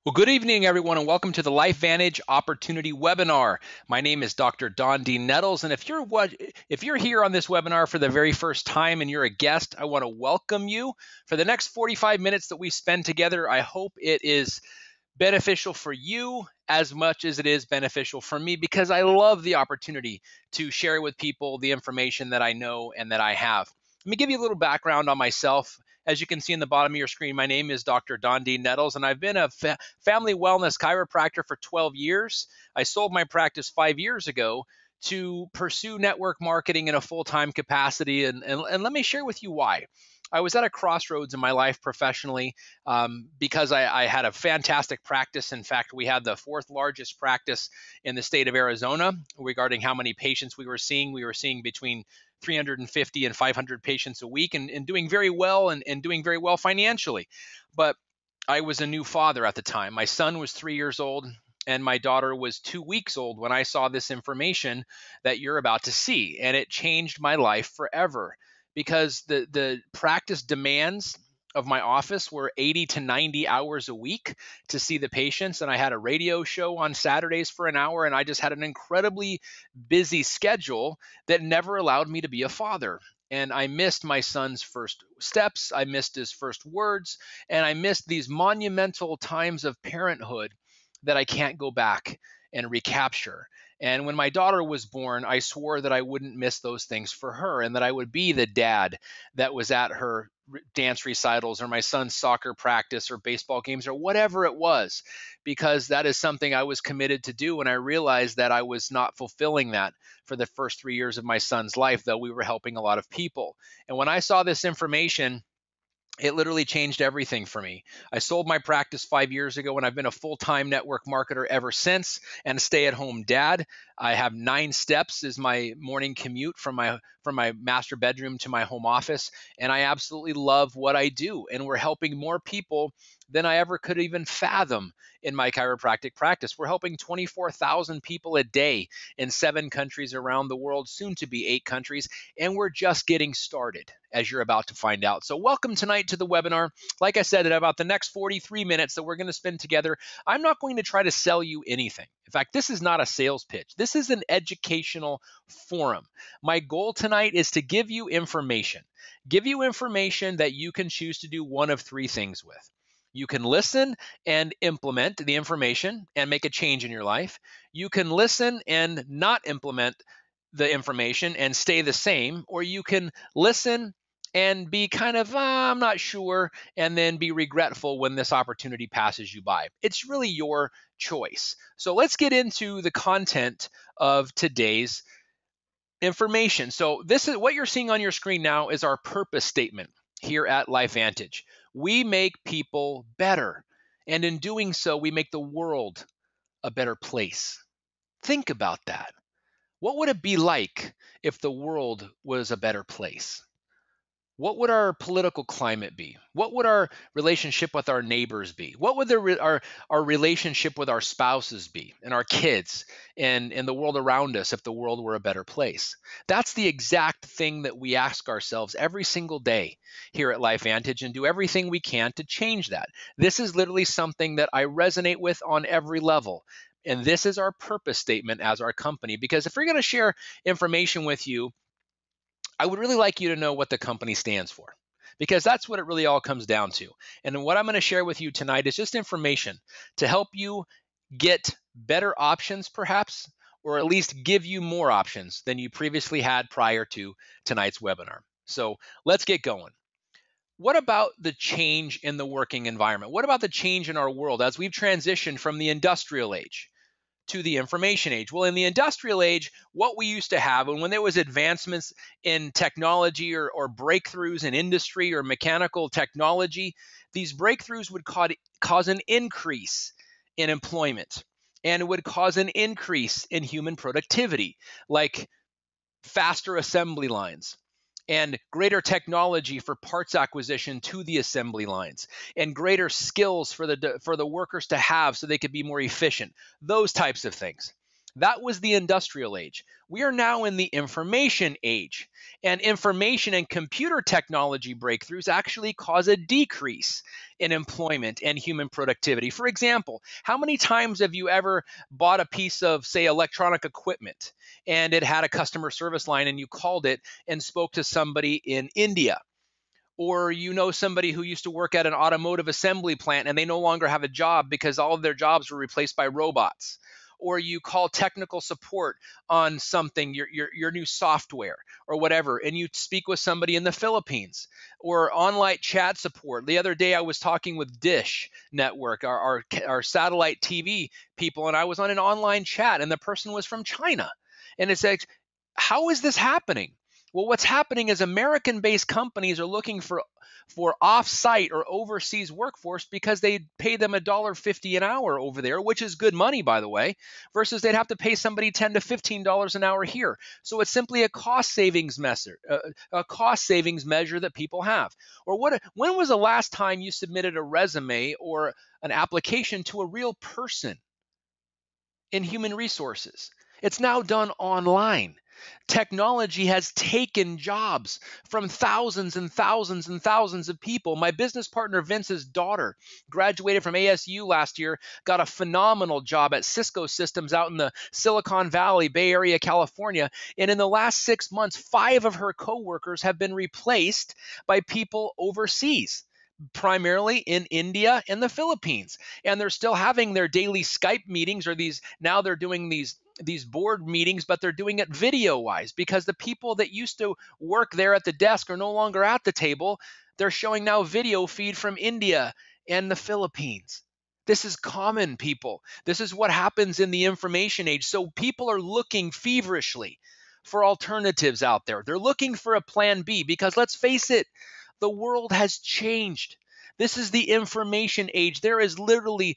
Well, good evening, everyone, and welcome to the LifeVantage Opportunity Webinar. My name is Dr. Don D. Nettles, and if you're here on this webinar for the very first time and you're a guest, I want to welcome you. For the next 45 minutes that we spend together, I hope it is beneficial for you as much as it is beneficial for me because I love the opportunity to share with people the information that I know and that I have. Let me give you a little background on myself. As you can see in the bottom of your screen, my name is Dr. Don D. Nettles, and I've been a family wellness chiropractor for 12 years. I sold my practice 5 years ago to pursue network marketing in a full-time capacity, and let me share with you why. I was at a crossroads in my life professionally because I had a fantastic practice. In fact, we had the fourth largest practice in the state of Arizona regarding how many patients we were seeing. We were seeing between 350 and 500 patients a week and doing very well and doing very well financially. But I was a new father at the time. My son was 3 years old and my daughter was 2 weeks old when I saw this information that you're about to see. And it changed my life forever because the practice demands of my office were 80 to 90 hours a week to see the patients. And I had a radio show on Saturdays for an hour, and I just had an incredibly busy schedule that never allowed me to be a father. And I missed my son's first steps, I missed his first words, and I missed these monumental times of parenthood that I can't go back and recapture. And when my daughter was born, I swore that I wouldn't miss those things for her and that I would be the dad that was at her dance recitals or my son's soccer practice or baseball games or whatever it was, because that is something I was committed to do. And I realized that I was not fulfilling that for the first 3 years of my son's life, though we were helping a lot of people. And when I saw this information, it literally changed everything for me. I sold my practice 5 years ago, and I've been a full-time network marketer ever since and a stay-at-home dad. I have 9 steps is my morning commute from my master bedroom to my home office, and I absolutely love what I do. And we're helping more people than I ever could even fathom in my chiropractic practice. We're helping 24,000 people a day in 7 countries around the world, soon to be 8 countries, and we're just getting started, as you're about to find out. So welcome tonight to the webinar. Like I said, in about the next 43 minutes that we're going to spend together, I'm not going to try to sell you anything. In fact, this is not a sales pitch. This is an educational forum. My goal tonight is to give you information. Give you information that you can choose to do one of three things with. You can listen and implement the information and make a change in your life. You can listen and not implement the information and stay the same, or you can listen and be kind of, I'm not sure, and then be regretful when this opportunity passes you by. It's really your choice. So let's get into the content of today's information. So this is what you're seeing on your screen now is our purpose statement here at LifeVantage. We make people better, and in doing so, we make the world a better place. Think about that. What would it be like if the world was a better place? What would our political climate be? What would our relationship with our neighbors be? What would our relationship with our spouses be and our kids and the world around us if the world were a better place? That's the exact thing that we ask ourselves every single day here at LifeVantage and do everything we can to change that. This is literally something that I resonate with on every level. And this is our purpose statement as our company, because if we're going to share information with you, I would really like you to know what the company stands for, because that's what it really all comes down to. And what I'm going to share with you tonight is just information to help you get better options, perhaps, or at least give you more options than you previously had prior to tonight's webinar. So let's get going. What about the change in the working environment? What about the change in our world as we've transitioned from the industrial age to the information age? Well, in the industrial age, what we used to have, and when there was advancements in technology or breakthroughs in industry or mechanical technology, these breakthroughs would cause an increase in employment, and it would cause an increase in human productivity, like faster assembly lines and greater technology for parts acquisition to the assembly lines and greater skills for the workers to have so they could be more efficient, those types of things. That was the industrial age. We are now in the information age, and information and computer technology breakthroughs actually cause a decrease in employment and human productivity. For example, how many times have you ever bought a piece of, say, electronic equipment and it had a customer service line and you called it and spoke to somebody in India? Or you know somebody who used to work at an automotive assembly plant and they no longer have a job because all of their jobs were replaced by robots. Or you call technical support on something, your new software or whatever, and you speak with somebody in the Philippines. Or online chat support. The other day I was talking with Dish Network, our satellite TV people, and I was on an online chat and the person was from China. And it's like, how is this happening? Well, what's happening is American-based companies are looking for off-site or overseas workforce because they pay them $1.50 an hour over there, which is good money, by the way, versus they'd have to pay somebody $10 to $15 an hour here. So it's simply a cost savings measure, that people have. Or when was the last time you submitted a resume or an application to a real person in human resources? It's now done online. Technology has taken jobs from thousands and thousands and thousands of people. My business partner Vince's daughter graduated from ASU last year, got a phenomenal job at Cisco Systems out in the Silicon Valley, Bay Area, California. And in the last 6 months, 5 of her coworkers have been replaced by people overseas, primarily in India and the Philippines. And they're still having their daily Skype meetings, or now they're doing these board meetings, but they're doing it video wise because the people that used to work there at the desk are no longer at the table. They're showing now video feed from India and the Philippines. This is common, people. This is what happens in the information age. So people are looking feverishly for alternatives out there. They're looking for a plan B because let's face it, the world has changed. This is the information age. There is literally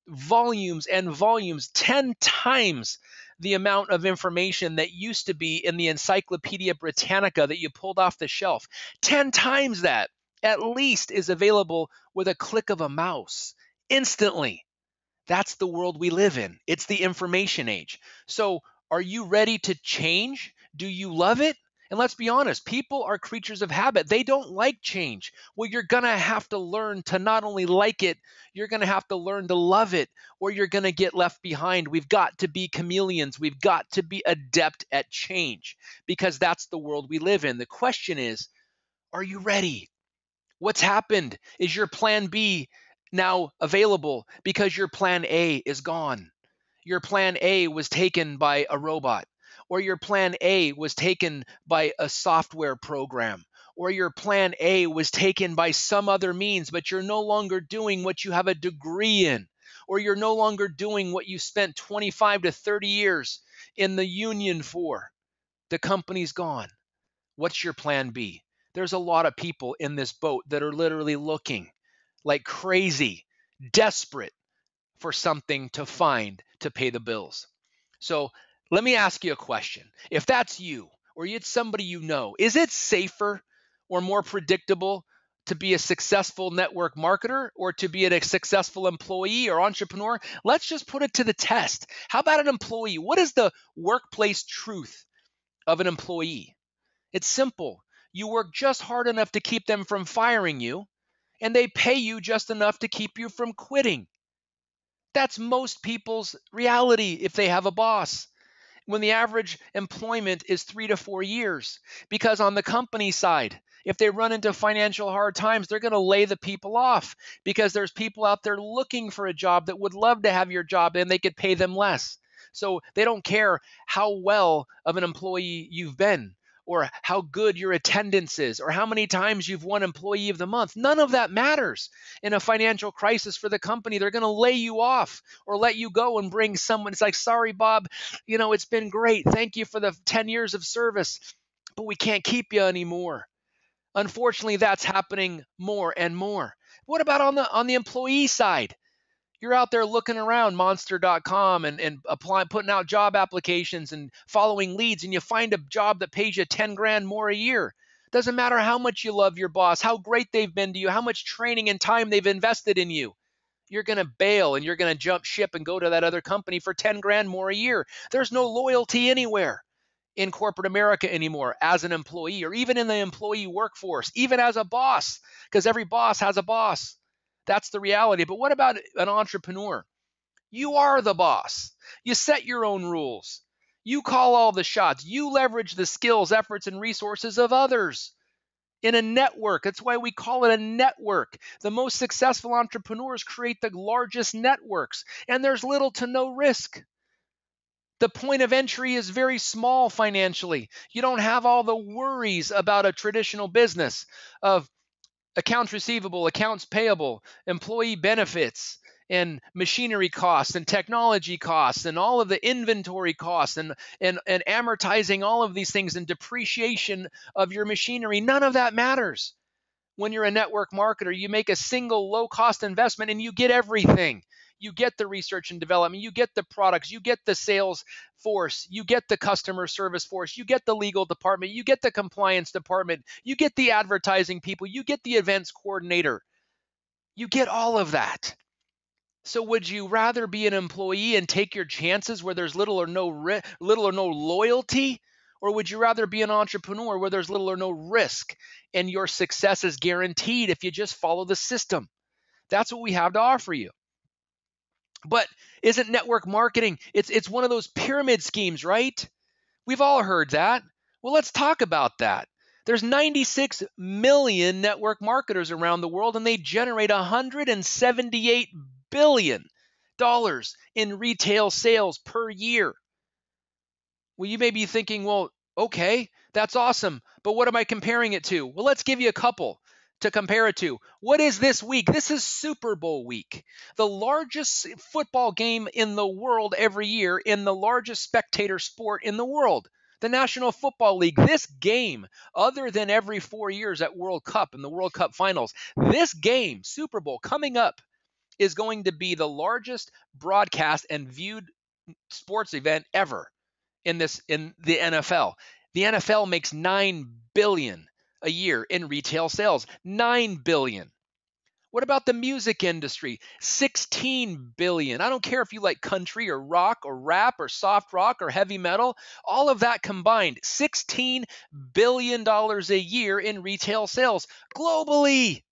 volumes and volumes, 10 times the amount of information that used to be in the Encyclopedia Britannica that you pulled off the shelf. 10 times that at least is available with a click of a mouse instantly. That's the world we live in. It's the information age. So, are you ready to change? Do you love it? And let's be honest, people are creatures of habit. They don't like change. Well, you're going to have to learn to not only like it, you're going to have to learn to love it, or you're going to get left behind. We've got to be chameleons. We've got to be adept at change because that's the world we live in. The question is, are you ready? What's happened? Is your plan B now available because your plan A is gone? Your plan A was taken by a robot, or your plan A was taken by a software program, or your plan A was taken by some other means, but you're no longer doing what you have a degree in, or you're no longer doing what you spent 25 to 30 years in the union for. The company's gone. What's your plan B? There's a lot of people in this boat that are literally looking like crazy, desperate for something to find to pay the bills. So let me ask you a question. If that's you or it's somebody you know, is it safer or more predictable to be a successful network marketer or to be a successful employee or entrepreneur? Let's just put it to the test. How about an employee? What is the workplace truth of an employee? It's simple. You work just hard enough to keep them from firing you, and they pay you just enough to keep you from quitting. That's most people's reality if they have a boss. When the average employment is 3 to 4 years, because on the company side, if they run into financial hard times, they're going to lay the people off because there's people out there looking for a job that would love to have your job and they could pay them less. So they don't care how well of an employee you've been, or how good your attendance is, or how many times you've won Employee of the Month. None of that matters in a financial crisis for the company. They're going to lay you off or let you go and bring someone. It's like, sorry, Bob, it's been great. Thank you for the 10 years of service, but we can't keep you anymore. Unfortunately, that's happening more and more. What about on the employee side? You're out there looking around monster.com and applying, putting out job applications and following leads, and you find a job that pays you 10 grand more a year. Doesn't matter how much you love your boss, how great they've been to you, how much training and time they've invested in you. You're going to bail and you're going to jump ship and go to that other company for 10 grand more a year. There's no loyalty anywhere in corporate America anymore as an employee, or even in the employee workforce, even as a boss, because every boss has a boss. That's the reality. But what about an entrepreneur? You are the boss. You set your own rules. You call all the shots. You leverage the skills, efforts, and resources of others in a network. That's why we call it a network. The most successful entrepreneurs create the largest networks, and there's little to no risk. The point of entry is very small financially. You don't have all the worries about a traditional business of accounts receivable, accounts payable, employee benefits, and machinery costs and technology costs and all of the inventory costs and amortizing all of these things and depreciation of your machinery. None of that matters. When you're a network marketer, you make a single low cost investment and you get everything. You get the research and development, you get the products, you get the sales force, you get the customer service force, you get the legal department, you get the compliance department, you get the advertising people, you get the events coordinator. You get all of that. So would you rather be an employee and take your chances where there's little or no loyalty? Or would you rather be an entrepreneur where there's little or no risk and your success is guaranteed if you just follow the system? That's what we have to offer you. But isn't network marketing, it's one of those pyramid schemes, right? We've all heard that. Well, let's talk about that. There's 96 million network marketers around the world, and they generate $178 billion in retail sales per year. Well, you may be thinking, well, okay, that's awesome, but what am I comparing it to? Well, let's give you a couple to compare it to. What is this week? This is Super Bowl week, the largest football game in the world every year, in the largest spectator sport in the world, the National Football League. This game, other than every 4 years at World Cup and the World Cup finals, this game, Super Bowl, coming up, is going to be the largest broadcast and viewed sports event ever in the NFL. The NFL makes $9 billion a year in retail sales. $9 billion. What about the music industry? $16 billion. I don't care if you like country or rock or rap or soft rock or heavy metal, all of that combined, $16 billion a year in retail sales globally.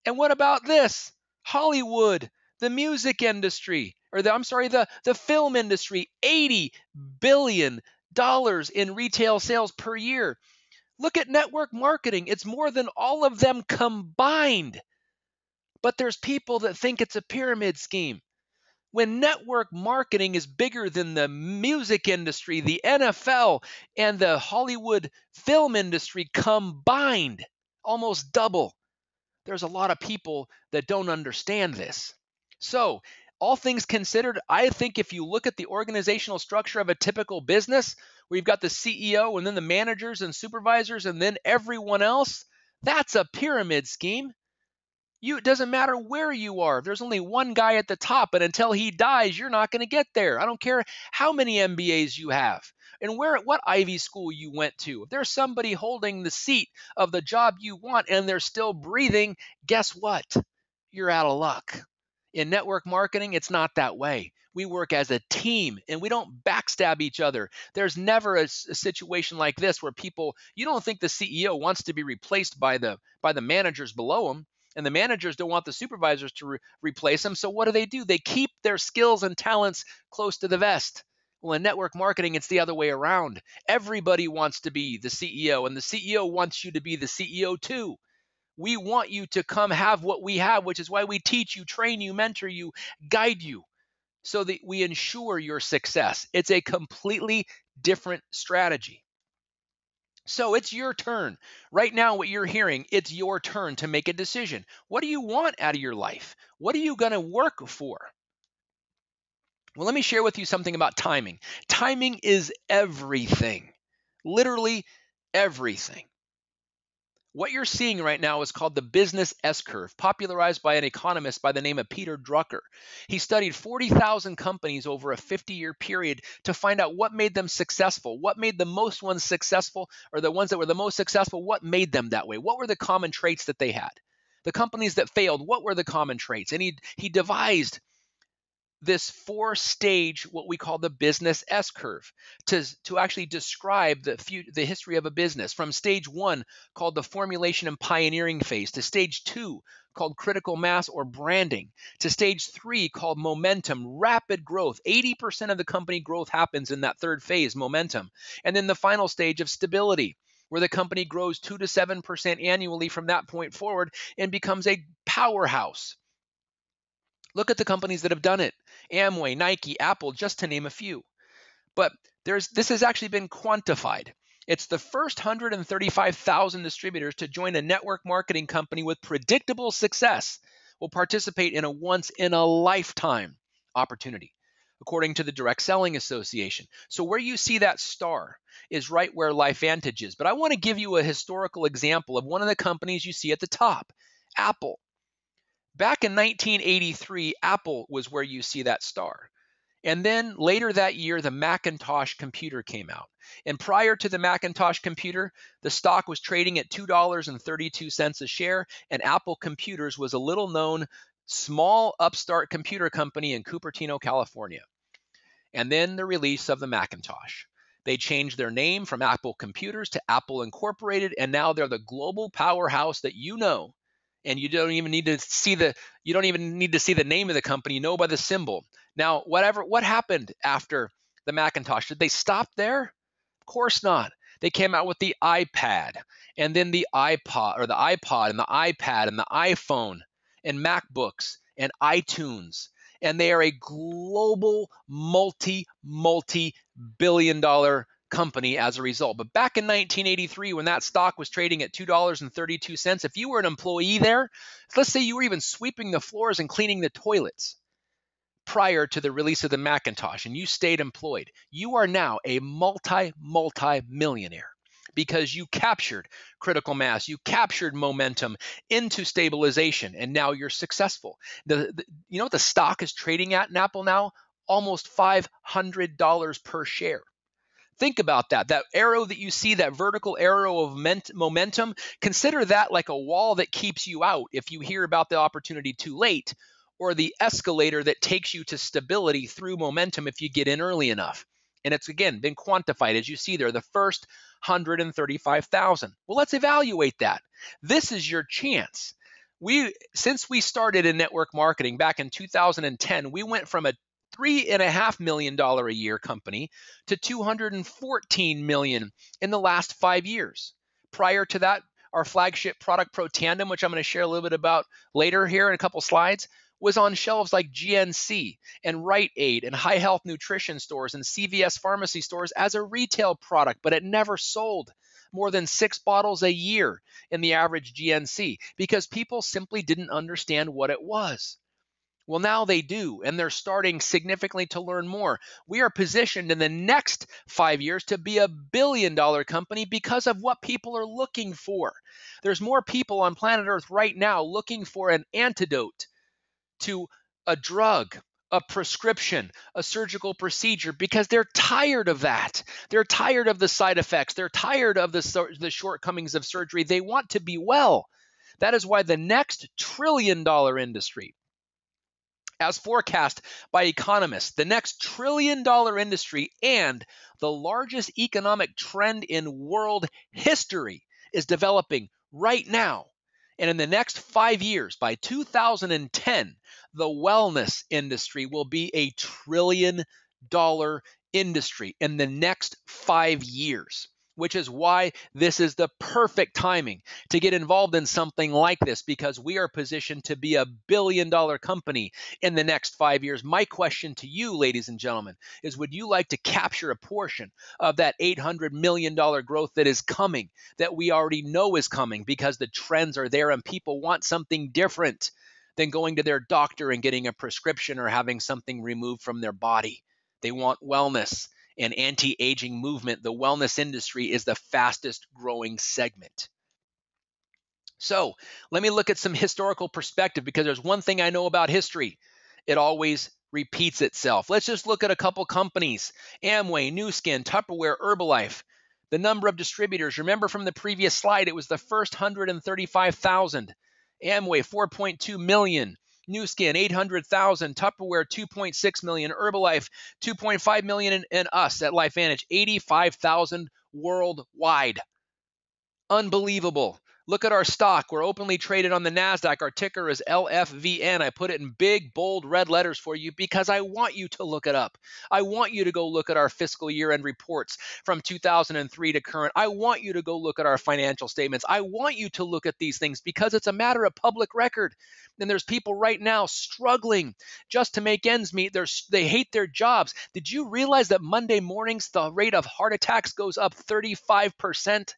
And what about this? Hollywood, the music industry, the film industry, $80 billion in retail sales per year. Look at network marketing. It's more than all of them combined. But there's people that think it's a pyramid scheme. When network marketing is bigger than the music industry, the NFL, and the Hollywood film industry combined, almost double. There's a lot of people that don't understand this. So, all things considered, I think if you look at the organizational structure of a typical business, where you've got the CEO and then the managers and supervisors and then everyone else, that's a pyramid scheme. It doesn't matter where you are. There's only one guy at the top, and until he dies, you're not going to get there. I don't care how many MBAs you have and what Ivy school you went to. If there's somebody holding the seat of the job you want and they're still breathing, guess what? You're out of luck. In network marketing, it's not that way. We work as a team and we don't backstab each other. There's never a situation like this where you don't think the CEO wants to be replaced by the managers below him. And the managers don't want the supervisors to replace them. So what do? They keep their skills and talents close to the vest. Well, in network marketing, it's the other way around. Everybody wants to be the CEO, and the CEO wants you to be the CEO too. We want you to come have what we have, which is why we teach you, train you, mentor you, guide you, so that we ensure your success. It's a completely different strategy. So it's your turn. Right now, what you're hearing, it's your turn to make a decision. What do you want out of your life? What are you going to work for? Well, let me share with you something about timing. Timing is everything, literally everything. What you're seeing right now is called the business S-curve, popularized by an economist by the name of Peter Drucker. He studied 40,000 companies over a 50-year period to find out what made them successful, what made the most ones successful, or the ones that were the most successful, what made them that way? What were the common traits that they had? The companies that failed, what were the common traits? And he devised this four-stage, what we call the business S-curve, to actually describe the history of a business, from stage one, called the formulation and pioneering phase, to stage two, called critical mass or branding, to stage three, called momentum, rapid growth. 80% of the company growth happens in that third phase, momentum. And then the final stage of stability, where the company grows 2 to 7% annually from that point forward and becomes a powerhouse. Look at the companies that have done it: Amway, Nike, Apple, just to name a few. But this has actually been quantified. It's the first 135,000 distributors to join a network marketing company with predictable success will participate in a once-in-a-lifetime opportunity, according to the Direct Selling Association. So where you see that star is right where LifeVantage is. But I want to give you a historical example of one of the companies you see at the top, Apple. Back in 1983, Apple was where you see that star. And then later that year, the Macintosh computer came out. And prior to the Macintosh computer, the stock was trading at $2.32 a share, and Apple Computers was a little known small upstart computer company in Cupertino, California. And then the release of the Macintosh. They changed their name from Apple Computers to Apple Incorporated, and now they're the global powerhouse that you know. And you don't even need to see the name of the company. You know by the symbol. Now, what happened after the Macintosh? Did they stop there? Of course not. They came out with the iPad, and then the iPod, or the iPod, and the iPad, and the iPhone, and MacBooks, and iTunes. And they are a global multi-billion-dollar company as a result. But back in 1983, when that stock was trading at $2.32, if you were an employee there, let's say you were even sweeping the floors and cleaning the toilets prior to the release of the Macintosh, and you stayed employed, you are now a multi-millionaire, because you captured critical mass, you captured momentum into stabilization, and now you're successful. You know what the stock is trading at in Apple now? Almost $500 per share. Think about that. That arrow that you see, that vertical arrow of momentum, consider that like a wall that keeps you out if you hear about the opportunity too late, or the escalator that takes you to stability through momentum if you get in early enough. And it's, again, been quantified, as you see there, the first 135,000. Well, let's evaluate that. This is your chance. Since we started in network marketing back in 2010, we went from a $3.5 million a year company to $214 million in the last 5 years. Prior to that, our flagship product, Pro Tandem, which I'm going to share a little bit about later here in a couple slides, was on shelves like GNC and Rite Aid and High Health Nutrition stores and CVS pharmacy stores as a retail product, but it never sold more than 6 bottles a year in the average GNC because people simply didn't understand what it was. Well, now they do, and they're starting significantly to learn more. We are positioned in the next 5 years to be a billion-dollar company because of what people are looking for. There's more people on planet Earth right now looking for an antidote to a drug, a prescription, a surgical procedure, because they're tired of that. They're tired of the side effects. They're tired of the shortcomings of surgery. They want to be well. That is why the next trillion-dollar industry, as forecast by economists, the next trillion-dollar industry and the largest economic trend in world history is developing right now. And in the next 5 years, by 2010, the wellness industry will be a trillion-dollar industry in the next 5 years, which is why this is the perfect timing to get involved in something like this, because we are positioned to be a billion-dollar company in the next 5 years. My question to you, ladies and gentlemen, is would you like to capture a portion of that $800 million growth that is coming, that we already know is coming because the trends are there and people want something different than going to their doctor and getting a prescription or having something removed from their body? They want wellness and anti-aging movement. The wellness industry is the fastest growing segment. So let me look at some historical perspective, because there's one thing I know about history: it always repeats itself. Let's just look at a couple companies: Amway, Nu Skin, Tupperware, Herbalife. The number of distributors, remember from the previous slide, it was the first 135,000. Amway, 4.2 million. New Skin, 800,000. Tupperware, 2.6 million. Herbalife, 2.5 million. And us at LifeVantage, 85,000 worldwide. Unbelievable. Look at our stock. We're openly traded on the NASDAQ. Our ticker is LFVN. I put it in big, bold, red letters for you because I want you to look it up. I want you to go look at our fiscal year-end reports from 2003 to current. I want you to go look at our financial statements. I want you to look at these things because it's a matter of public record. And there's people right now struggling just to make ends meet. They hate their jobs. Did you realize that Monday mornings, the rate of heart attacks goes up 35%?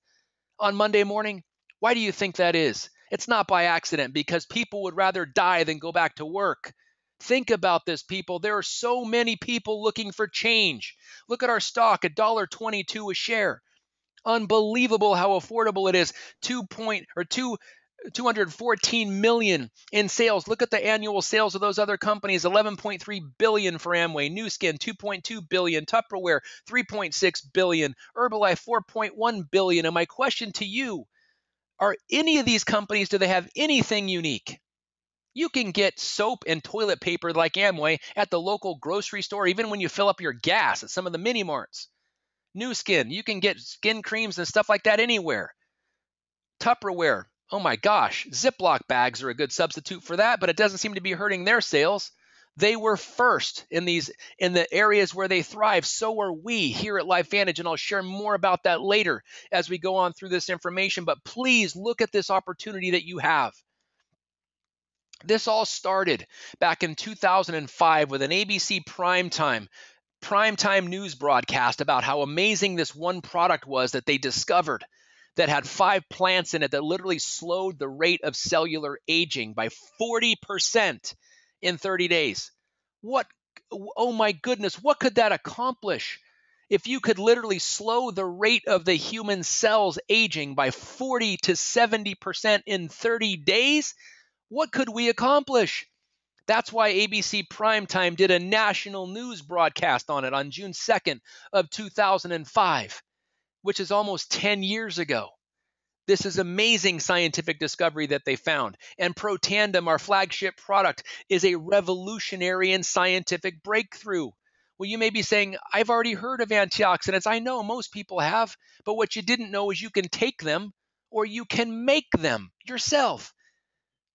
On Monday morning? Why do you think that is? It's not by accident because people would rather die than go back to work. Think about this, people. There are so many people looking for change. Look at our stock, $1.22 a share. Unbelievable how affordable it is. 214 million in sales. Look at the annual sales of those other companies. 11.3 billion for Amway, New Skin 2.2 billion, Tupperware 3.6 billion, Herbalife 4.1 billion. And my question to you, are any of these companies, do they have anything unique? You can get soap and toilet paper like Amway at the local grocery store, even when you fill up your gas at some of the mini marts. New Skin, you can get skin creams and stuff like that anywhere. Tupperware, oh my gosh, Ziploc bags are a good substitute for that, but it doesn't seem to be hurting their sales. They were first in the areas where they thrive. So are we here at LifeVantage, and I'll share more about that later as we go on through this information. But please look at this opportunity that you have. This all started back in 2005 with an ABC primetime news broadcast about how amazing this one product was that they discovered that had 5 plants in it that literally slowed the rate of cellular aging by 40% in 30 days. Oh my goodness, what could that accomplish? If you could literally slow the rate of the human cells aging by 40 to 70% in 30 days, what could we accomplish? That's why ABC Primetime did a national news broadcast on it on June 2nd of 2005, which is almost 10 years ago. This is amazing scientific discovery that they found. And Protandim, our flagship product, is a revolutionary and scientific breakthrough. Well, you may be saying, I've already heard of antioxidants. I know most people have, but what you didn't know is you can take them or you can make them yourself.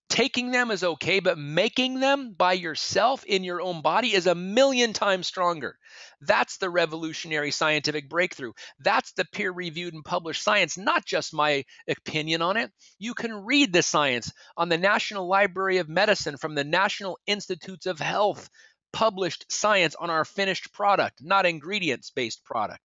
Taking them is okay, but making them by yourself in your own body is a million times stronger. That's the revolutionary scientific breakthrough. That's the peer-reviewed and published science, not just my opinion on it. You can read the science on the National Library of Medicine from the National Institutes of Health, published science on our finished product, not ingredients-based product.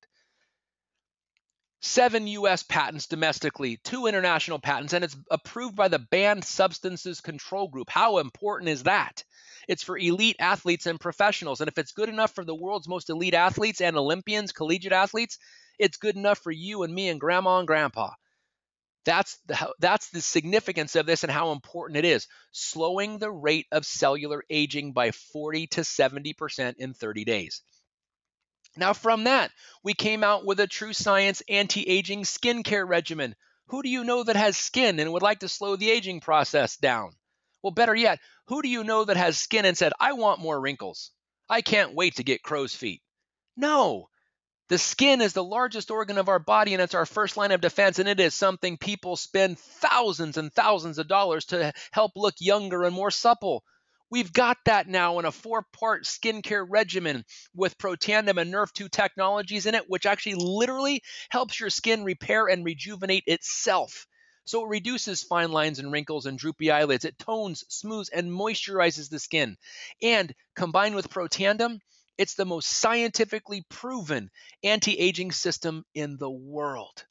7 U.S. patents domestically, 2 international patents, and it's approved by the Banned Substances Control Group. How important is that? It's for elite athletes and professionals. And if it's good enough for the world's most elite athletes and Olympians, collegiate athletes, it's good enough for you and me and grandma and grandpa. That's the significance of this and how important it is. Slowing the rate of cellular aging by 40 to 70% in 30 days. Now, from that, we came out with a true science anti-aging skincare regimen. Who do you know that has skin and would like to slow the aging process down? Well, better yet, who do you know that has skin and said, I want more wrinkles? I can't wait to get crow's feet. No. The skin is the largest organ of our body, and it's our first line of defense, and it is something people spend thousands and thousands of dollars to help look younger and more supple. We've got that now in a 4-part skincare regimen with Protandim and Nerf 2 technologies in it, which actually literally helps your skin repair and rejuvenate itself. So it reduces fine lines and wrinkles and droopy eyelids. It tones, smooths, and moisturizes the skin. And combined with Protandim, it's the most scientifically proven anti-aging system in the world.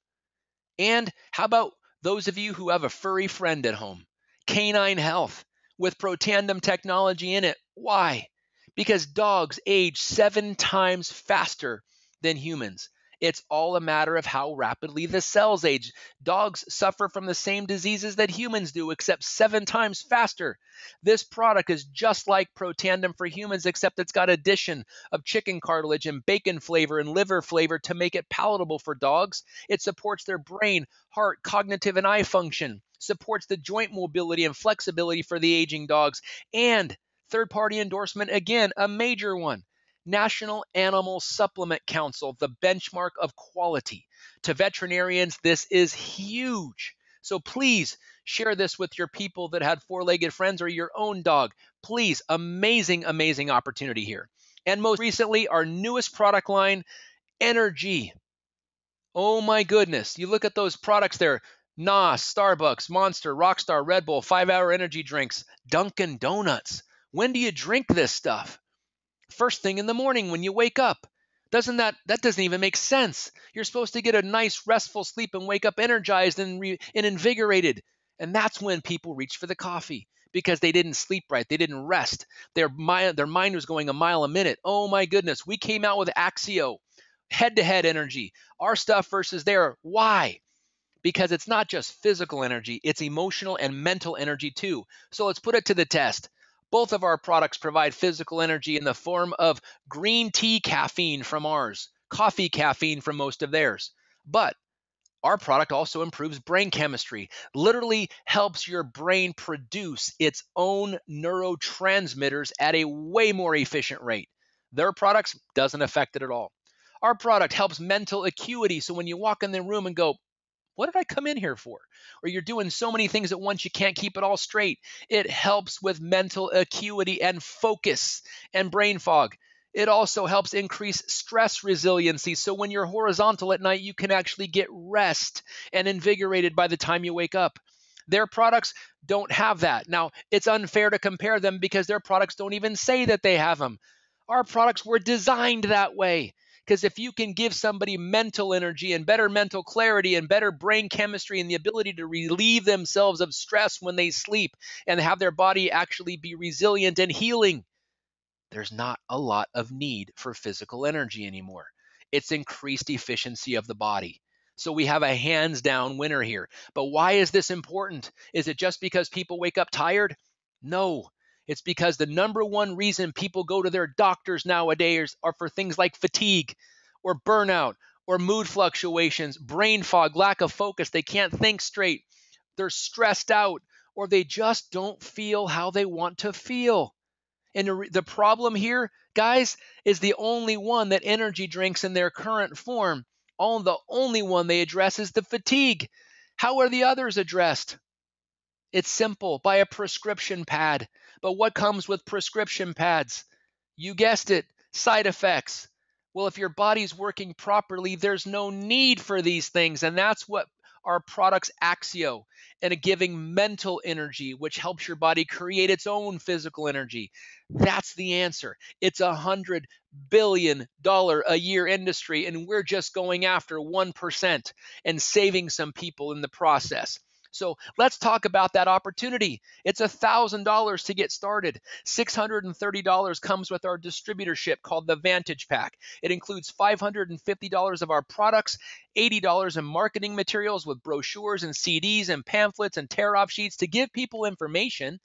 And how about those of you who have a furry friend at home? Canine Health with Protandim technology in it. Why? Because dogs age 7 times faster than humans. It's all a matter of how rapidly the cells age. Dogs suffer from the same diseases that humans do, except 7 times faster. This product is just like Protandim for humans, except it's got addition of chicken cartilage and bacon flavor and liver flavor to make it palatable for dogs. It supports their brain, heart, cognitive, and eye function. supports the joint mobility and flexibility for the aging dogs, and third-party endorsement, again, a major one. National Animal Supplement Council, the benchmark of quality. To veterinarians, this is huge. So please share this with your people that had four-legged friends or your own dog. Please, amazing, amazing opportunity here. And most recently, our newest product line, energy. Oh my goodness. You look at those products there. NOS, Starbucks, Monster, Rockstar, Red Bull, 5-hour energy drinks, Dunkin' Donuts. When do you drink this stuff? First thing in the morning when you wake up. That doesn't even make sense. You're supposed to get a nice restful sleep and wake up energized and invigorated. And that's when people reach for the coffee because they didn't sleep right. They didn't rest. Their mind was going a mile a minute. Oh my goodness. We came out with Axio, head-to-head energy. Our stuff versus their. Why? Because it's not just physical energy, it's emotional and mental energy too. So let's put it to the test. Both of our products provide physical energy in the form of green tea caffeine from ours, coffee caffeine from most of theirs. But our product also improves brain chemistry, literally helps your brain produce its own neurotransmitters at a way more efficient rate. Their products doesn't affect it at all. Our product helps mental acuity. So when you walk in the room and go, what did I come in here for? Or you're doing so many things at once, you can't keep it all straight. It helps with mental acuity and focus and brain fog. It also helps increase stress resiliency. So when you're horizontal at night, you can actually get rest and invigorated by the time you wake up. Their products don't have that. Now, it's unfair to compare them because their products don't even say that they have them. Our products were designed that way. Because if you can give somebody mental energy and better mental clarity and better brain chemistry and the ability to relieve themselves of stress when they sleep and have their body actually be resilient and healing, there's not a lot of need for physical energy anymore. It's increased efficiency of the body. So we have a hands down winner here. But why is this important? Is it just because people wake up tired? No. It's because the number one reason people go to their doctors nowadays are for things like fatigue or burnout or mood fluctuations, brain fog, lack of focus. They can't think straight. They're stressed out or they just don't feel how they want to feel. And the problem here, guys, is the only one that energy drinks in their current form, the only one they address is the fatigue. How are the others addressed? It's simple, by a prescription pad. But what comes with prescription pads? You guessed it, side effects. Well, if your body's working properly, there's no need for these things. And that's what our products Axio and giving mental energy, which helps your body create its own physical energy. That's the answer. It's $100 billion a year industry, and we're just going after 1% and saving some people in the process. So let's talk about that opportunity. It's $1,000 to get started. $630 comes with our distributorship called the Vantage Pack. It includes $550 of our products, $80 in marketing materials with brochures and CDs and pamphlets and tear-off sheets to give people information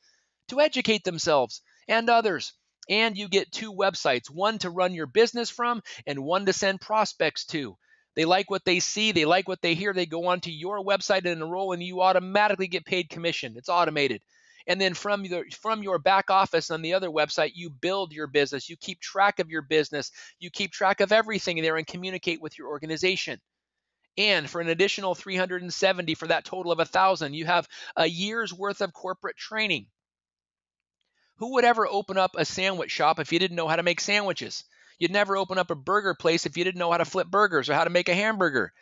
to educate themselves and others. And you get two websites, one to run your business from and one to send prospects to. They like what they see. They like what they hear. They go onto your website and enroll, and you automatically get paid commission. It's automated. And then from your back office on the other website, you build your business. You keep track of your business. You keep track of everything there and communicate with your organization. And for an additional $370 for that total of $1,000, you have a year's worth of corporate training. Who would ever open up a sandwich shop if you didn't know how to make sandwiches? You'd never open up a burger place if you didn't know how to flip burgers or how to make a hamburger.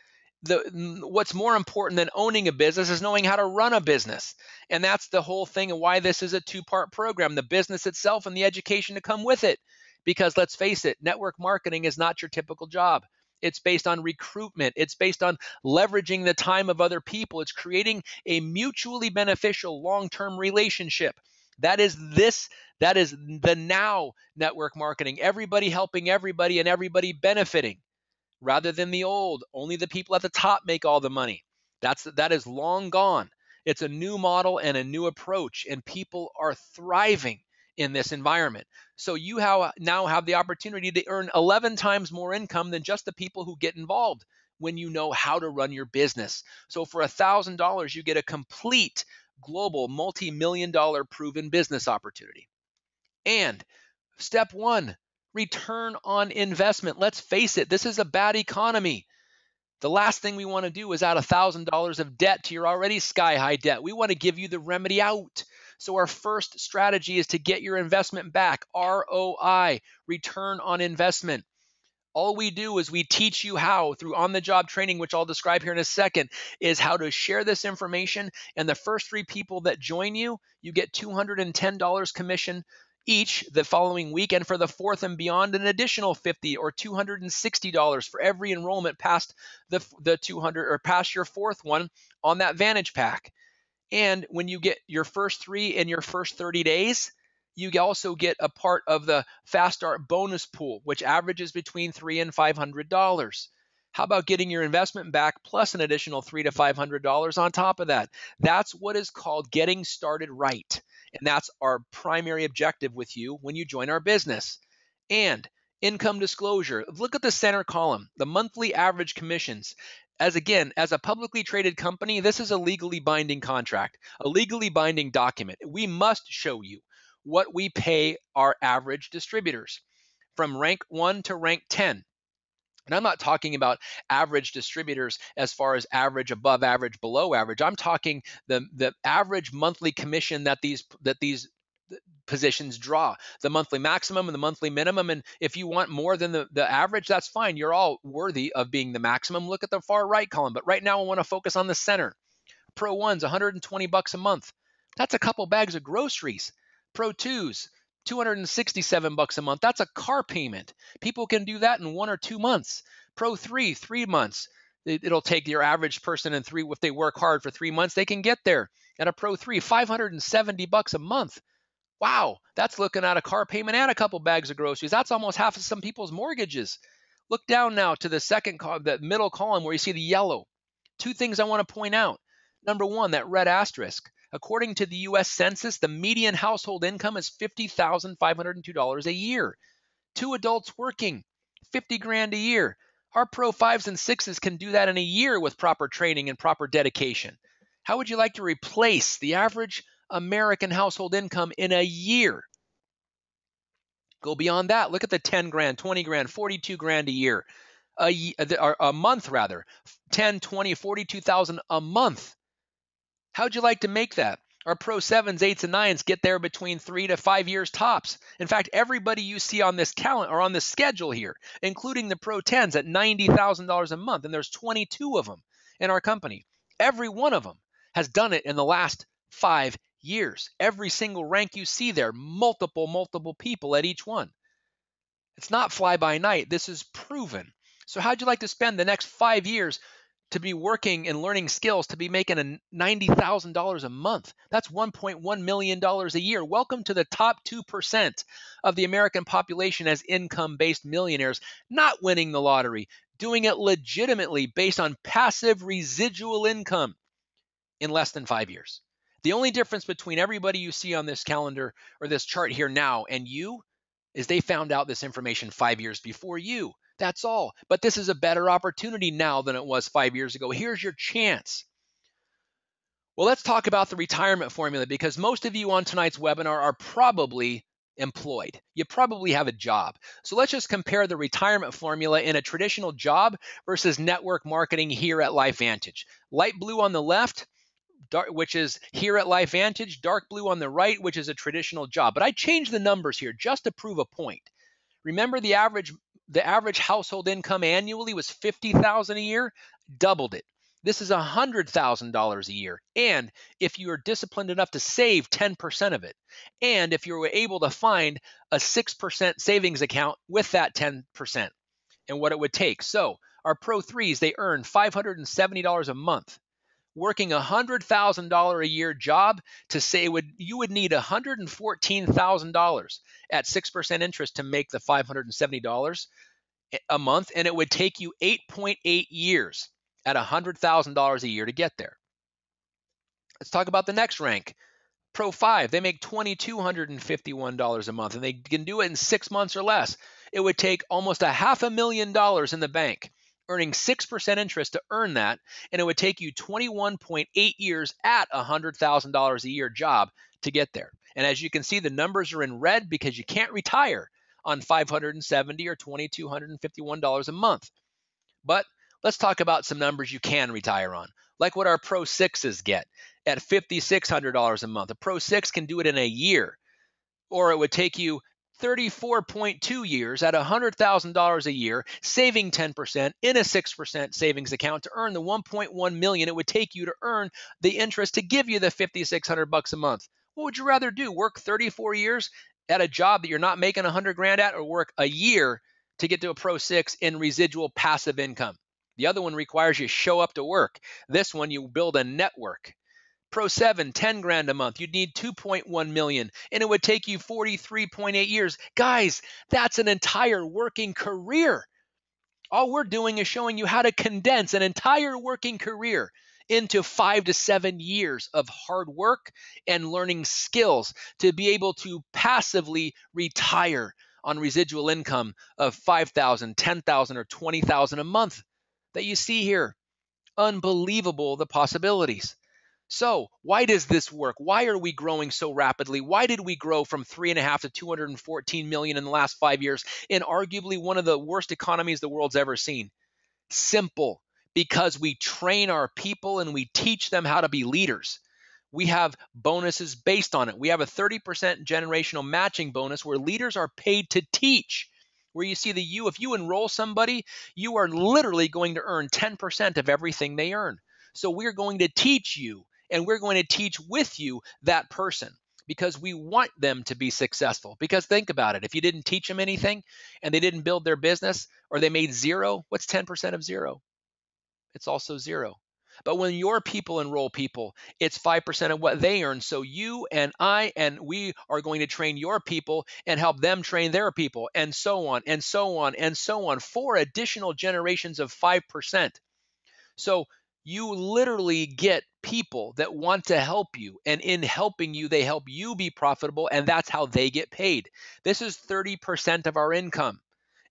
What's more important than owning a business is knowing how to run a business. And that's the whole thing and why this is a two-part program, the business itself and the education to come with it. Because let's face it, network marketing is not your typical job. It's based on recruitment. It's based on leveraging the time of other people. It's creating a mutually beneficial long-term relationship. That is the now network marketing. Everybody helping everybody and everybody benefiting rather than the old. Only the people at the top make all the money. That is long gone. It's a new model and a new approach, and people are thriving in this environment. So you now have the opportunity to earn 11 times more income than just the people who get involved. when you know how to run your business. So for $1,000, you get a complete global multi-million dollar proven business opportunity. And step one, return on investment. Let's face it, this is a bad economy. The last thing we want to do is add $1,000 of debt to your already sky high debt. We want to give you the remedy out. So our first strategy is to get your investment back. ROI, return on investment. All we do is we teach you how, through on-the-job training, which I'll describe here in a second, is how to share this information. And the first 3 people that join you, you get $210 commission each the following week. And for the 4th and beyond, an additional $50 or $260 for every enrollment past the 200 or past your 4th one on that Vantage Pack. And when you get your first 3 in your first 30 days, you also get a part of the Fast Start bonus pool, which averages between $300 and $500. How about getting your investment back plus an additional $300 to $500 on top of that? That's what is called getting started right. And that's our primary objective with you when you join our business. And income disclosure. Look at the center column, the monthly average commissions. As a publicly traded company, this is a legally binding contract, a legally binding document. We must show you what we pay our average distributors from rank 1 to rank 10. And I'm not talking about average distributors as far as average, above average, below average. I'm talking the average monthly commission that these positions draw, the monthly maximum and the monthly minimum. And if you want more than the average, that's fine. You're all worthy of being the maximum. Look at the far right column. But right now I want to focus on the center. Pro 1's $120 a month. That's a couple bags of groceries. Pro 2's $267 a month. That's a car payment. People can do that in 1 or 2 months. Pro 3, 3 months. It'll take your average person in 3, if they work hard for 3 months, they can get there. At a Pro 3, $570 a month. Wow, that's looking at a car payment and a couple bags of groceries. That's almost half of some people's mortgages. Look down now to the second column, the middle column where you see the yellow. 2 things I want to point out. Number 1, that red asterisk. According to the U.S. Census, the median household income is $50,502 a year. 2 adults working, $50,000 a year. Our Pro 5s and 6s can do that in a year with proper training and proper dedication. How would you like to replace the average American household income in a year? Go beyond that. Look at the $10,000, $20,000, $42,000 a year, a month rather, 10, 20, 42,000 a month. How'd you like to make that? Our Pro 7s, 8s, and 9s get there between 3 to 5 years tops. In fact, everybody you see on this calendar or on this schedule here, including the Pro 10s at $90,000 a month, and there's 22 of them in our company. Every one of them has done it in the last 5 years. Every single rank you see there, multiple people at each one. It's not fly by night. This is proven. So how'd you like to spend the next 5 years to be working and learning skills to be making $90,000 a month? That's $1.1 million a year. Welcome to the top 2% of the American population as income-based millionaires, not winning the lottery, doing it legitimately based on passive residual income in less than 5 years. The only difference between everybody you see on this calendar or this chart here now and you is they found out this information 5 years before you. That's all. But this is a better opportunity now than it was 5 years ago. Here's your chance. Well, let's talk about the retirement formula, because most of you on tonight's webinar are probably employed. You probably have a job. So let's just compare the retirement formula in a traditional job versus network marketing here at LifeVantage. Light blue on the left, which is here at LifeVantage, dark blue on the right, which is a traditional job. But I changed the numbers here just to prove a point. Remember, the average household income annually was $50,000 a year, doubled it. This is $100,000 a year. And if you are disciplined enough to save 10% of it, and if you were able to find a 6% savings account with that 10% and what it would take. So our Pro 3s, they earn $570 a month. Working a $100,000 a year job to say you would need $114,000 at 6% interest to make the $570 a month, and it would take you 8.8 years at $100,000 a year to get there. Let's talk about the next rank. Pro 5, they make $2,251 a month, and they can do it in 6 months or less. It would take almost $500,000 in the bank earning 6% interest to earn that, and it would take you 21.8 years at a $100,000 a year job to get there. And as you can see, the numbers are in red because you can't retire on $570 or $2,251 a month. But let's talk about some numbers you can retire on, like what our Pro 6s get at $5,600 a month. A Pro 6 can do it in a year, or it would take you 34.2 years at $100,000 a year, saving 10% in a 6% savings account to earn the 1.1 million it would take you to earn the interest to give you the 5,600 bucks a month. What would you rather do? Work 34 years at a job that you're not making 100 grand at, or work a year to get to a Pro 6 in residual passive income? The other one requires you show up to work. This one, you build a network. Pro 7, 10 grand a month. You'd need 2.1 million, and it would take you 43.8 years. Guys, that's an entire working career. All we're doing is showing you how to condense an entire working career into 5 to 7 years of hard work and learning skills to be able to passively retire on residual income of 5,000, 10,000, or 20,000 a month that you see here. Unbelievable, the possibilities. So why does this work? Why are we growing so rapidly? Why did we grow from 3.5 to 214 million in the last 5 years in arguably one of the worst economies the world's ever seen? Simple, because we train our people and we teach them how to be leaders. We have bonuses based on it. We have a 30% generational matching bonus where leaders are paid to teach. Where you see if you enroll somebody, you are literally going to earn 10% of everything they earn. So we're going to teach you, and we're going to teach with you that person, because we want them to be successful. Because think about it. If you didn't teach them anything and they didn't build their business, or they made zero, what's 10% of zero? It's also zero. But when your people enroll people, it's 5% of what they earn. So you and I and we are going to train your people and help them train their people, and so on and so on and so on, 4 additional generations of 5%. So you literally get people that want to help you, and in helping you, they help you be profitable, and that's how they get paid. This is 30% of our income.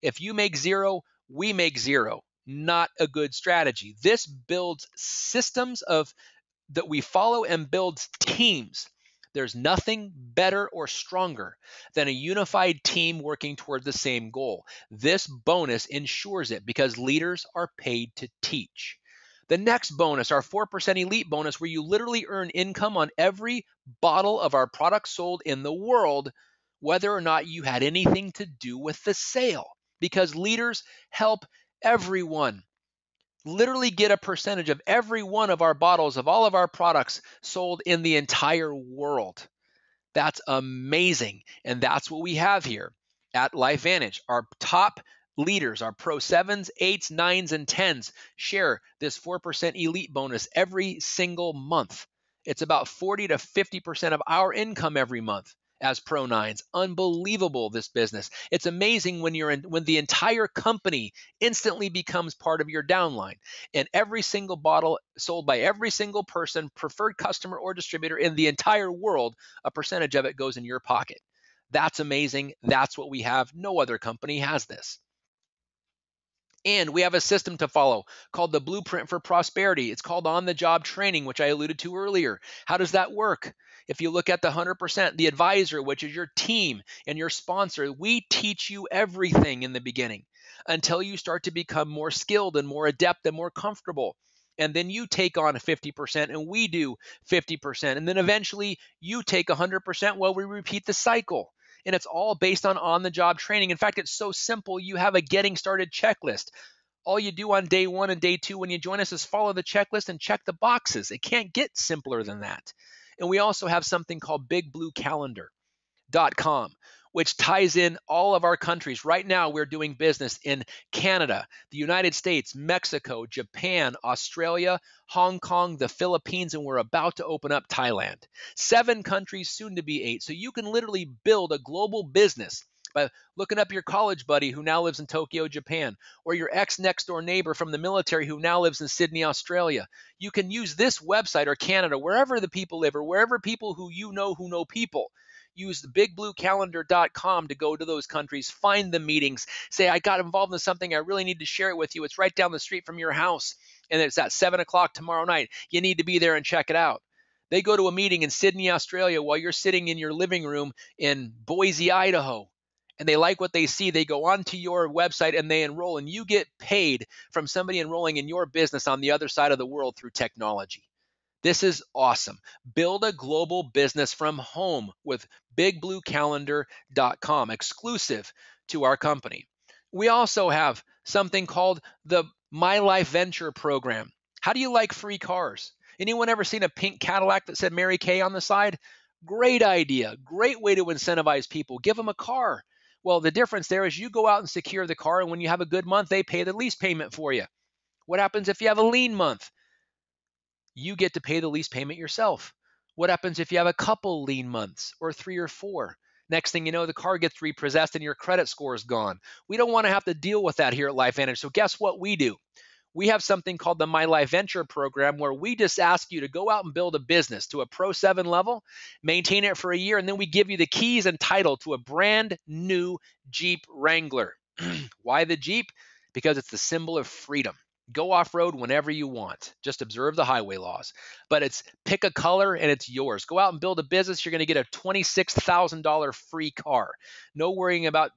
If you make zero, we make zero. Not a good strategy. This builds systems that we follow and builds teams. There's nothing better or stronger than a unified team working toward the same goal. This bonus ensures it because leaders are paid to teach. The next bonus, our 4% elite bonus, where you literally earn income on every bottle of our product sold in the world, whether or not you had anything to do with the sale, because leaders help everyone. Literally get a percentage of every one of our bottles of all of our products sold in the entire world. That's amazing. And that's what we have here at LifeVantage. Our top leaders, our Pro 7s, 8s, 9s, and 10s share this 4% elite bonus every single month. It's about 40 to 50% of our income every month as Pro 9s. Unbelievable, this business. It's amazing when the entire company instantly becomes part of your downline, and every single bottle sold by every single person, preferred customer or distributor in the entire world, a percentage of it goes in your pocket. That's amazing. That's what we have. No other company has this. And we have a system to follow called the Blueprint for Prosperity. It's called on-the-job training, which I alluded to earlier. How does that work? If you look at the 100%, the advisor, which is your team and your sponsor, we teach you everything in the beginning until you start to become more skilled and more adept and more comfortable. And then you take on 50% and we do 50%. And then eventually you take 100% while we repeat the cycle. And it's all based on the job training. In fact, it's so simple. You have a getting started checklist. All you do on day 1 and day 2 when you join us is follow the checklist and check the boxes. It can't get simpler than that. And we also have something called bigbluecalendar.com, which ties in all of our countries. Right now, we're doing business in Canada, the United States, Mexico, Japan, Australia, Hong Kong, the Philippines, and we're about to open up Thailand. 7 countries, soon to be 8. So you can literally build a global business by looking up your college buddy who now lives in Tokyo, Japan, or your ex-next door neighbor from the military who now lives in Sydney, Australia. You can use this website or Canada, wherever the people live, or wherever people who know people. Use the bigbluecalendar.com to go to those countries, find the meetings, say, I got involved in something, I really need to share it with you. It's right down the street from your house, and it's at 7 o'clock tomorrow night. You need to be there and check it out. They go to a meeting in Sydney, Australia, while you're sitting in your living room in Boise, Idaho, and they like what they see. They go onto your website and they enroll, and you get paid from somebody enrolling in your business on the other side of the world through technology. This is awesome. Build a global business from home with bigbluecalendar.com, exclusive to our company. We also have something called the My Life Venture program. How do you like free cars? Anyone ever seen a pink Cadillac that said Mary Kay on the side? Great idea. Great way to incentivize people. Give them a car. Well, the difference there is you go out and secure the car, and when you have a good month, they pay the lease payment for you. What happens if you have a lean month? You get to pay the lease payment yourself. What happens if you have a couple lean months or 3 or 4? Next thing you know, the car gets repossessed and your credit score is gone. We don't want to have to deal with that here at LifeVantage. So guess what we do? We have something called the My Life Venture program, where we just ask you to go out and build a business to a Pro 7 level, maintain it for a year, and then we give you the keys and title to a brand new Jeep Wrangler. Why the Jeep? Because it's the symbol of freedom. Go off-road whenever you want. Just observe the highway laws. But it's pick a color and it's yours. Go out and build a business. You're going to get a $26,000 free car. No worrying about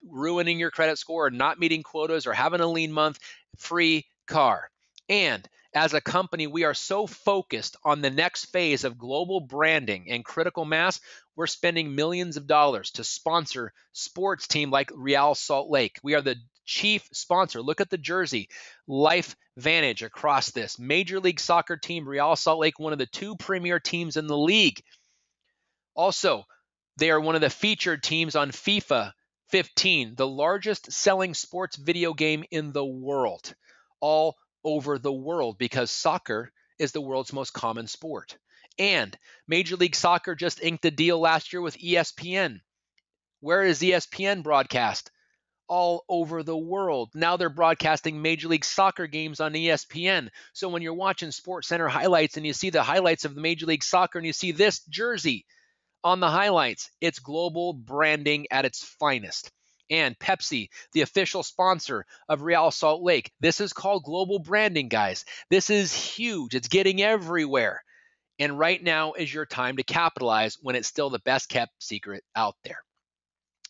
ruining your credit score or not meeting quotas or having a lean month. Free car. And as a company, we are so focused on the next phase of global branding and critical mass, we're spending millions of dollars to sponsor sports team like Real Salt Lake. We are the chief sponsor. Look at the jersey, Life Vantage across this. Major League Soccer team, Real Salt Lake, one of the 2 premier teams in the league. Also, they are one of the featured teams on FIFA 15, the largest selling sports video game in the world, all over the world, because soccer is the world's most common sport. And Major League Soccer just inked a deal last year with ESPN. Where is ESPN broadcast? All over the world. Now they're broadcasting Major League Soccer games on ESPN. So when you're watching SportsCenter highlights and you see the highlights of the Major League Soccer and you see this jersey on the highlights, it's global branding at its finest. And Pepsi, the official sponsor of Real Salt Lake. This is called global branding, guys. This is huge. It's getting everywhere. And right now is your time to capitalize when it's still the best kept secret out there.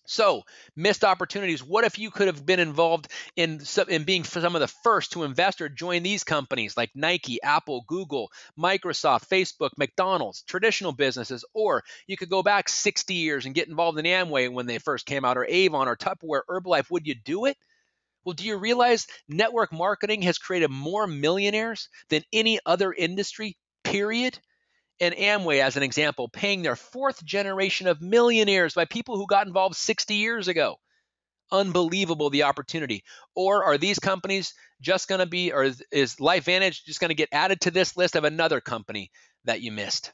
So, missed opportunities. What if you could have been involved in being some of the first to invest or join these companies like Nike, Apple, Google, Microsoft, Facebook, McDonald's, traditional businesses? Or you could go back 60 years and get involved in Amway when they first came out, or Avon, or Tupperware, Herbalife. Would you do it? Well, do you realize network marketing has created more millionaires than any other industry, period? And Amway, as an example, paying their 4th generation of millionaires by people who got involved 60 years ago. Unbelievable, the opportunity. Or are these companies just going to be, or is LifeVantage just going to get added to this list of another company that you missed?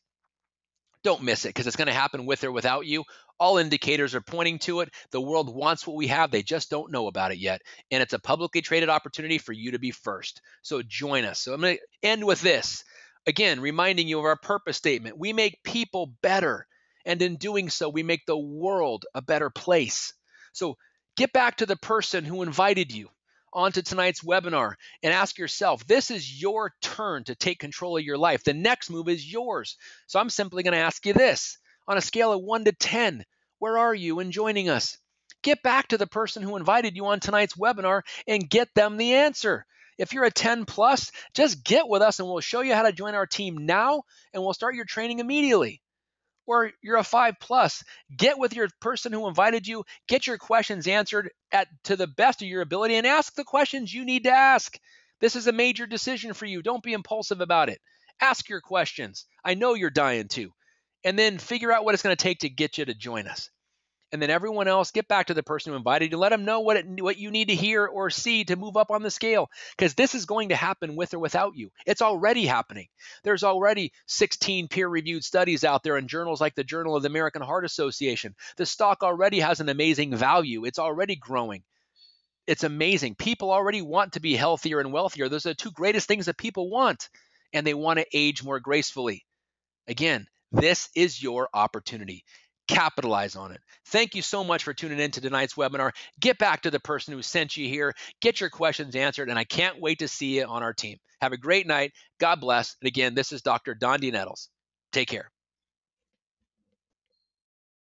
Don't miss it, because it's going to happen with or without you. All indicators are pointing to it. The world wants what we have. They just don't know about it yet. And it's a publicly traded opportunity for you to be first. So join us. So I'm going to end with this. Again, reminding you of our purpose statement. We make people better, and in doing so, we make the world a better place. So get back to the person who invited you onto tonight's webinar and ask yourself, this is your turn to take control of your life. The next move is yours. So I'm simply going to ask you this. On a scale of 1 to 10, where are you in joining us? Get back to the person who invited you on tonight's webinar and get them the answer. If you're a 10 plus, just get with us and we'll show you how to join our team now, and we'll start your training immediately. Or you're a 5 plus, get with your person who invited you, get your questions answered to the best of your ability, and ask the questions you need to ask. This is a major decision for you. Don't be impulsive about it. Ask your questions. I know you're dying to. And then figure out what it's going to take to get you to join us. And then everyone else, get back to the person who invited you. Let them know what you need to hear or see to move up on the scale, because this is going to happen with or without you. It's already happening. There's already 16 peer-reviewed studies out there in journals like the Journal of the American Heart Association. The stock already has an amazing value. It's already growing. It's amazing. People already want to be healthier and wealthier. Those are the 2 greatest things that people want, and they want to age more gracefully. Again, this is your opportunity. capitalize on it. Thank you so much for tuning in to tonight's webinar. Get back to the person who sent you here, get your questions answered, and I can't wait to see you on our team. Have a great night. God bless. And again, this is Dr. Don D. Nettles. Take care.